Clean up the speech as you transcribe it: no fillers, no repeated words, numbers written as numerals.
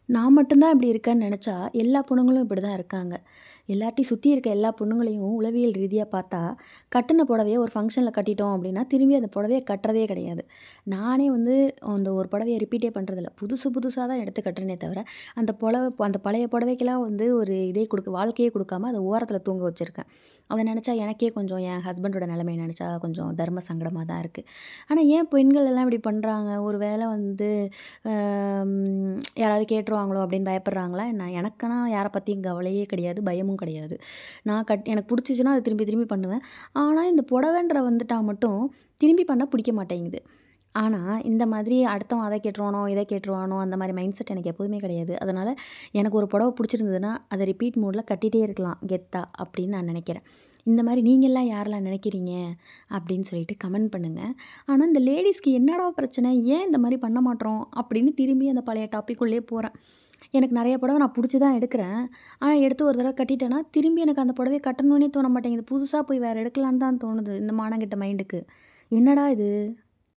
நான் மட்டும் தான் இப்படி இருக்கேன்னு நெனச்சா, எல்லா பொண்ணுங்களும் இப்படி தான் இருக்காங்க. எல்லார்ட்டயும் சுத்தி இருக்க எல்லா பொண்ணுங்களையும் உளவியல் ரீதியா பார்த்தா, கட்டுன புடவைய ஒரு ஃபங்ஷன்ல கட்டிட்டோம் அப்படின்னா, திரும்பி அந்த புடவைய கட்டுறதே கிடையாது. நானே வந்து அந்த ஒரு புடவைய ரிப்பீட்டே பண்றதில்ல. புதுசு புதுசா தான் எடுத்து கட்டுறேனே தவிர, அந்த பழைய புடவைக்கெல்லாம் வந்து ஒரு இதே வாழ்க்கையே குடுக்காம, அத ஓரத்தில தூங்க வச்சிருக்கேன். அத நெனச்சா எனக்கே கொஞ்சம் என் ஹஸ்பண்டோட நிலைமைய நெனச்சா கொஞ்சம் தர்ம சங்கடமா தான் இருக்கு. ஆனா ஏன் பெண்கள் எல்லாம் இப்படி பண்றாங்க? ஒரு வேள வந்து யாராவது கேட்டுருவாங்களோ அப்படின்னு பயப்படுறாங்களா என்ன? எனக்குன்னா யார பத்தியும் கவலையே கிடையாது, பயமும் கிடையாது. எனக்கு புடிச்சுச்சுன்னா அத திரும்பி திரும்பி பண்ணுவேன். ஆனா இந்த புடவைன்ற வந்துட்டா மட்டும் திரும்பி பண்ண பிடிக்க மாட்டேங்குது. ஆனா, இந்த மாதிரி அடுத்தவன் அத கேட்டுருவானோ, இத கேட்டுருவானோ அந்த மாரி மைண்ட் செட் எனக்கு எப்போதுமே கிடையாது. அதனால எனக்கு ஒரு புடவ புடிச்சிருந்ததுன்னா, அத ரிப்பீட் மோட்ல கட்டிட்டே இருக்கலாம் கெத்தா அப்படின்னு நான் நெனைக்கிறேன். இந்த மாரி நீங்கலாம் யாரெல்லாம் நெனைக்கிறீங்க? அப்படின்னு சொல்லிட்டு கமெண்ட் பண்ணுங்க. ஆனா, இந்த லேடீஸ்க்கு என்னடா பிரச்சனை? ஏன் இந்த மாரி பண்ண மாட்றோம்? அப்படின்னு திரும்பி அந்த பழைய டாபிக் உள்ளயே போறேன். எனக்கு நெறைய புடவ நான் புடிச்சு தான் எடுக்கிறேன். ஆனா, எடுத்து ஒரு தடவ கட்டிட்டேன்னா, திரும்பி எனக்கு அந்த புடவைய கட்டணும்னே தோண மாட்டேங்குது. புதுசா போய் வேற எடுக்கலான்னு தான் தோணுது. இந்த மானங்கெட்ட மைண்டுக்கு. என்னடா இது?